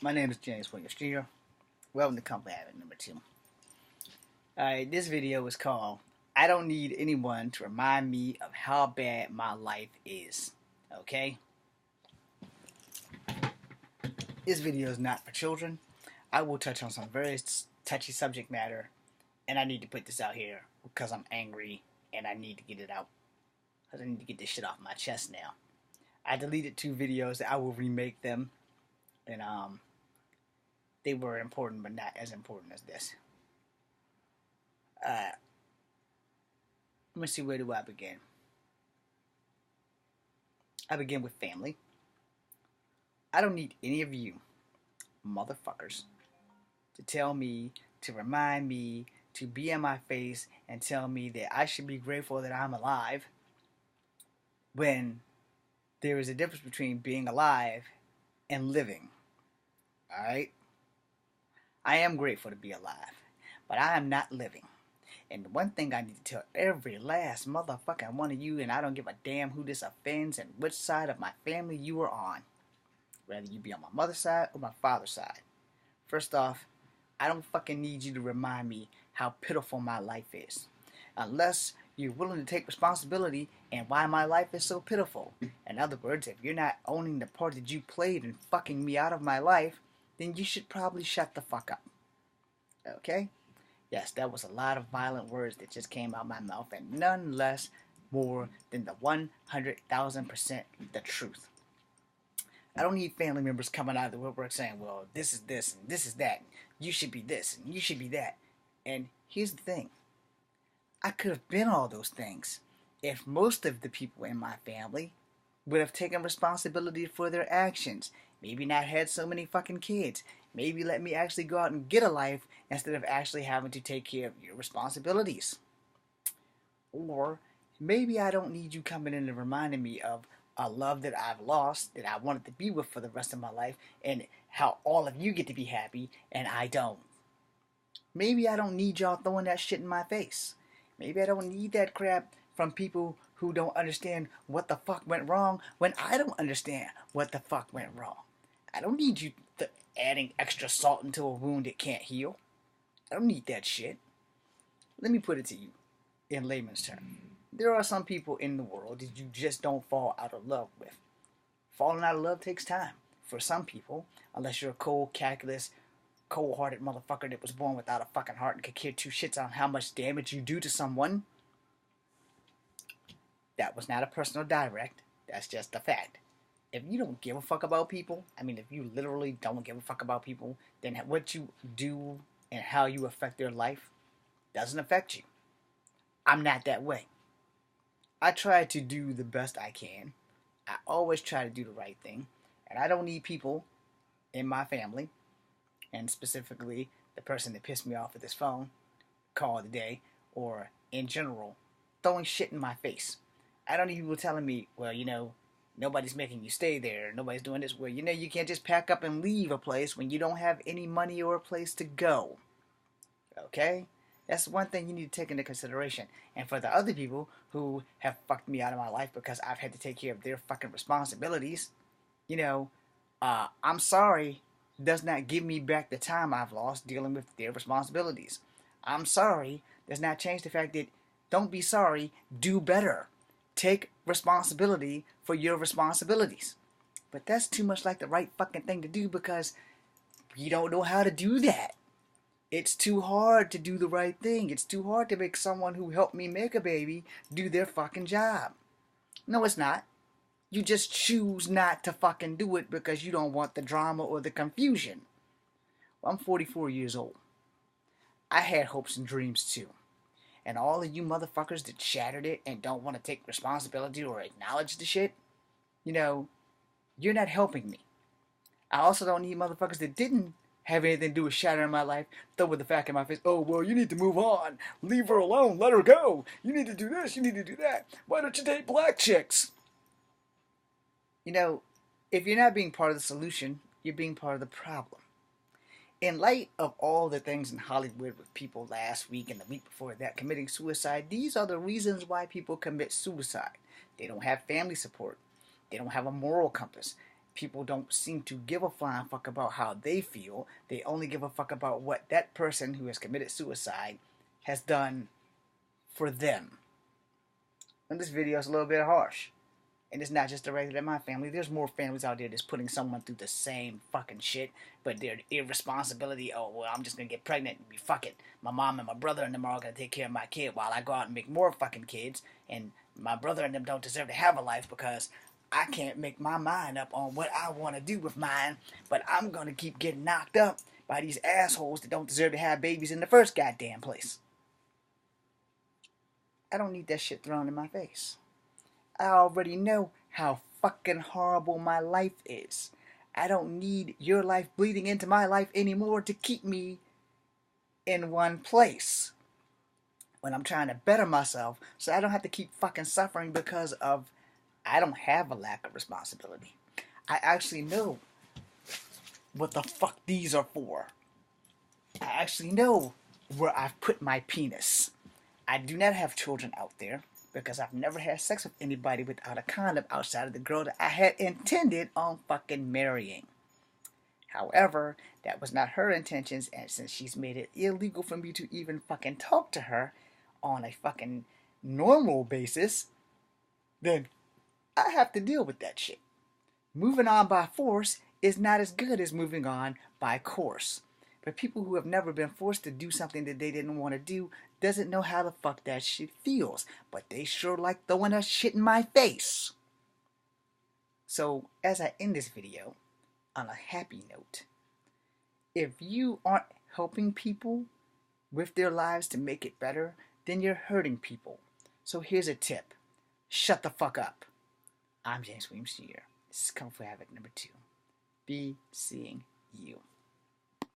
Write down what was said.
My name is James Williams Jr. Welcome to Company Habit number 2. Alright, this video is called I Don't Need Anyone to Remind Me of How Bad My Life Is. Okay? This video is not for children. I will touch on some very touchy subject matter, and I need to put this out here because I'm angry and I need to get it out. Because I need to get this shit off my chest now. I deleted 2 videos. I will remake them. And they were important, but not as important as this. Let me see, where do I begin? I begin with family. I don't need any of you motherfuckers to tell me, to remind me, to be in my face and tell me that I should be grateful that I'm alive, when there is a difference between being alive and living. Alright? I am grateful to be alive, but I am not living. And the one thing I need to tell every last motherfucking one of you, and I don't give a damn who this offends and which side of my family you are on, whether you be on my mother's side or my father's side. First off, I don't fucking need you to remind me how pitiful my life is. Unless you're willing to take responsibility and why my life is so pitiful. In other words, if you're not owning the part that you played in fucking me out of my life, then you should probably shut the fuck up. Okay? Yes, that was a lot of violent words that just came out of my mouth, and none less more than the 100,000% the truth. I don't need family members coming out of the woodwork saying, well, this is this and this is that. You should be this and you should be that. And here's the thing. I could have been all those things if most of the people in my family would have taken responsibility for their actions. Maybe not had so many fucking kids. Maybe let me actually go out and get a life instead of actually having to take care of your responsibilities. Or maybe I don't need you coming in and reminding me of a love that I've lost, that I wanted to be with for the rest of my life, and how all of you get to be happy and I don't. Maybe I don't need y'all throwing that shit in my face. Maybe I don't need that crap from people who don't understand what the fuck went wrong when I don't understand what the fuck went wrong. I don't need you adding extra salt into a wound that can't heal. I don't need that shit. Let me put it to you in layman's terms. There are some people in the world that you just don't fall out of love with. Falling out of love takes time. For some people, unless you're a cold, calculus, cold-hearted motherfucker that was born without a fucking heart and could care 2 shits on how much damage you do to someone. That was not a personal direct. That's just a fact. If you don't give a fuck about people, if you literally don't give a fuck about people, then what you do and how you affect their life doesn't affect you. I'm not that way. I try to do the best I can. I always try to do the right thing. And I don't need people in my family, and specifically the person that pissed me off with this phone call today, or in general, throwing shit in my face. I don't need people telling me, well, nobody's making you stay there. Nobody's doing this. Well, you can't just pack up and leave a place when you don't have any money or a place to go. Okay? That's one thing you need to take into consideration. And for the other people who have fucked me out of my life because I've had to take care of their fucking responsibilities, I'm sorry does not give me back the time I've lost dealing with their responsibilities. I'm sorry does not change the fact that don't be sorry, do better. Take responsibility for your responsibilities. But that's too much like the right fucking thing to do because we don't know how to do that. It's too hard to do the right thing. It's too hard to make someone who helped me make a baby do their fucking job. No, it's not. You just choose not to fucking do it because you don't want the drama or the confusion. Well, I'm 44 years old. I had hopes and dreams too. And all of you motherfuckers that shattered it and don't want to take responsibility or acknowledge the shit, you're not helping me. I also don't need motherfuckers that didn't have anything to do with shattering my life, throw the fact in my face, oh, well, you need to move on. Leave her alone. Let her go. You need to do this. You need to do that. Why don't you date black chicks? If you're not being part of the solution, you're being part of the problem. In light of all the things in Hollywood with people last week and the week before that committing suicide, these are the reasons why people commit suicide. They don't have family support. They don't have a moral compass. people don't seem to give a flying fuck about how they feel. They only give a fuck about what that person who has committed suicide has done for them. And this video is a little bit harsh. And it's not just directed at my family. There's more families out there that's putting someone through the same fucking shit. But their irresponsibility, oh, well, I'm just going to get pregnant and be fuck it. My mom and my brother and them are all going to take care of my kid while I go out and make more fucking kids. And my brother and them don't deserve to have a life because I can't make my mind up on what I want to do with mine. But I'm going to keep getting knocked up by these assholes that don't deserve to have babies in the first goddamn place. I don't need that shit thrown in my face. I already know how fucking horrible my life is. I don't need your life bleeding into my life anymore to keep me in one place when I'm trying to better myself so I don't have to keep fucking suffering because of I don't have a lack of responsibility. I actually know what the fuck these are for. I actually know where I've put my penis. I do not have children out there because I've never had sex with anybody without a condom outside of the girl that I had intended on fucking marrying. However, that was not her intentions, and since she's made it illegal for me to even fucking talk to her on a fucking normal basis, then I have to deal with that shit. Moving on by force is not as good as moving on by course. But people who have never been forced to do something that they didn't want to do doesn't know how the fuck that shit feels. But they sure like throwing that shit in my face. So, as I end this video on a happy note, if you aren't helping people with their lives to make it better, then you're hurting people. So here's a tip. Shut the fuck up. I'm James Williams Jr. This is Kung Fu Havoc number 2. Be seeing you.